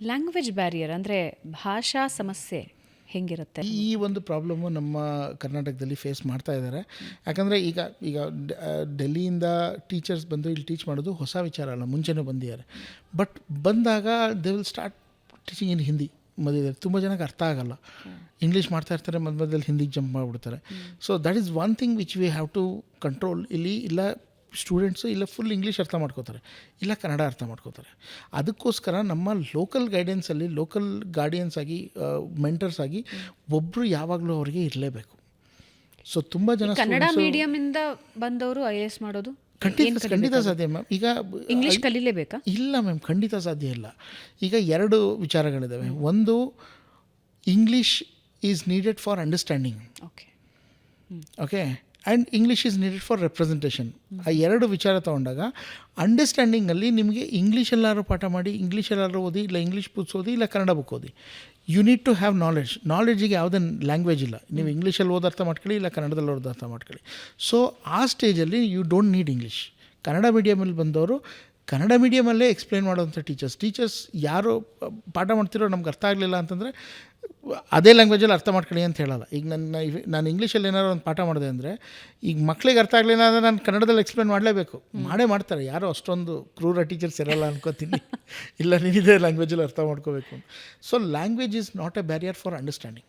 Language barrier ಅಂದರೆ ಭಾಷಾ ಸಮಸ್ಯೆ ಹೆಂಗಿರುತ್ತೆ? ಈ ಒಂದು ಪ್ರಾಬ್ಲಮ್ಮು ನಮ್ಮ ಕರ್ನಾಟಕದಲ್ಲಿ ಫೇಸ್ ಮಾಡ್ತಾ ಇದ್ದಾರೆ. ಯಾಕಂದರೆ ಈಗ ಡೆಲ್ಲಿಯಿಂದ ಟೀಚರ್ಸ್ ಬಂದು ಇಲ್ಲಿ ಟೀಚ್ ಮಾಡೋದು ಹೊಸ ವಿಚಾರ ಅಲ್ಲ, ಮುಂಚೆನೂ ಬಂದಿದ್ದಾರೆ. ಬಟ್ ಬಂದಾಗ they will start teaching in Hindi. ಮಧ್ಯದಲ್ಲಿ ತುಂಬ ಜನಕ್ಕೆ ಅರ್ಥ ಆಗಲ್ಲ, ಇಂಗ್ಲೀಷ್ ಮಾಡ್ತಾ ಇರ್ತಾರೆ, ಮಧ್ಯದಲ್ಲಿ ಹಿಂದಿಗೆ ಜಂಪ್ ಮಾಡಿಬಿಡ್ತಾರೆ. So that is one thing which we have to control. ಇಲ್ಲಿ ಇಲ್ಲ ಸ್ಟೂಡೆಂಟ್ಸು ಇಲ್ಲ ಫುಲ್ ಇಂಗ್ಲೀಷ್ ಅರ್ಥ ಮಾಡ್ಕೋತಾರೆ, ಇಲ್ಲ ಕನ್ನಡ ಅರ್ಥ ಮಾಡ್ಕೋತಾರೆ. ಅದಕ್ಕೋಸ್ಕರ ನಮ್ಮ ಲೋಕಲ್ ಗೈಡೆನ್ಸಲ್ಲಿ ಲೋಕಲ್ ಗಾರ್ಡಿಯನ್ಸ್ ಆಗಿ ಮೆಂಟರ್ಸ್ ಆಗಿ ಒಬ್ಬರು ಯಾವಾಗಲೂ ಅವರಿಗೆ ಇರಲೇಬೇಕು. ಸೊ ತುಂಬ ಜನ ಕನ್ನಡ ಮೀಡಿಯಮಿಂದ ಬಂದವರು IAS ಮಾಡೋದು ಖಂಡಿತ ಸಾಧ್ಯ ಮ್ಯಾಮ್. ಈಗ ಇಂಗ್ಲೀಷ್ ಕಲೀಲೇಬೇಕಾ? ಇಲ್ಲ ಮ್ಯಾಮ್, ಖಂಡಿತ ಸಾಧ್ಯ ಇಲ್ಲ. ಈಗ ಎರಡು ವಿಚಾರಗಳಿದ್ದಾವೆ. ಒಂದು, English is needed for understanding, okay, and English is needed for representation. ಆ ಎರಡು ವಿಚಾರ ತೊಗೊಂಡಾಗ ಅಂಡರ್ಸ್ಟ್ಯಾಂಡಿಂಗಲ್ಲಿ ನಿಮಗೆ ಇಂಗ್ಲೀಷೆಲ್ಲಾರು ಪಾಠ ಮಾಡಿ, ಇಂಗ್ಲೀಷೆಲ್ಲಾರು ಓದಿ, ಇಲ್ಲ ಇಂಗ್ಲೀಷ್ ಬುಕ್ಸ್ ಓದಿ, ಇಲ್ಲ ಕನ್ನಡ ಬುಕ್ ಓದಿ, you need to have knowledge. ನಾಲೆಡ್ಜಿಗೆ ಯಾವುದೇ ಲ್ಯಾಂಗ್ವೇಜ್ ಇಲ್ಲ. ನೀವು ಇಂಗ್ಲೀಷಲ್ಲಿ ಓದಿ ಅರ್ಥ ಮಾಡ್ಕೊಳ್ಳಿ, ಇಲ್ಲ ಕನ್ನಡದಲ್ಲಿ ಓದಿ ಅರ್ಥ ಮಾಡ್ಕೊಳ್ಳಿ. ಸೊ ಆ ಸ್ಟೇಜಲ್ಲಿ you don't need English. Kannada ಮೀಡಿಯಮಲ್ಲಿ ಬಂದವರು ಕನ್ನಡ ಮೀಡಿಯಮಲ್ಲೇ ಎಕ್ಸ್ಪ್ಲೇನ್ ಮಾಡೋವಂಥ ಟೀಚರ್ಸ್ ಯಾರು ಪಾಠ ಮಾಡ್ತಿರೋ ನಮ್ಗೆ ಅರ್ಥ ಆಗಲಿಲ್ಲ ಅಂತಂದರೆ ಅದೇ ಲ್ಯಾಂಗ್ವೇಜಲ್ಲಿ ಅರ್ಥ ಮಾಡ್ಕೊಳ್ಳಿ ಅಂತ ಹೇಳಲ್ಲ. ಈಗ ನಾನು ಇಂಗ್ಲೀಷಲ್ಲಿ ಏನಾದ್ರು ಒಂದು ಪಾಠ ಮಾಡಿದೆ ಅಂದರೆ, ಈಗ ಮಕ್ಳಿಗೆ ಅರ್ಥ ಆಗಲಿಲ್ಲ ಅಂದರೆ ನಾನು ಕನ್ನಡದಲ್ಲಿ ಎಕ್ಸ್ಪ್ಲೇನ್ ಮಾಡಲೇಬೇಕು. ಮಾಡ್ತಾರೆ, ಯಾರೋ ಅಷ್ಟೊಂದು ಕ್ರೂರ ಟೀಚರ್ಸ್ ಇರಲ್ಲ ಅನ್ಕೋತೀನಿ. ಇಲ್ಲ, ನೀನಿದೆ ಲ್ಯಾಂಗ್ವೇಜಲ್ಲಿ ಅರ್ಥ ಮಾಡ್ಕೋಬೇಕು. So language is not A barrier for understanding.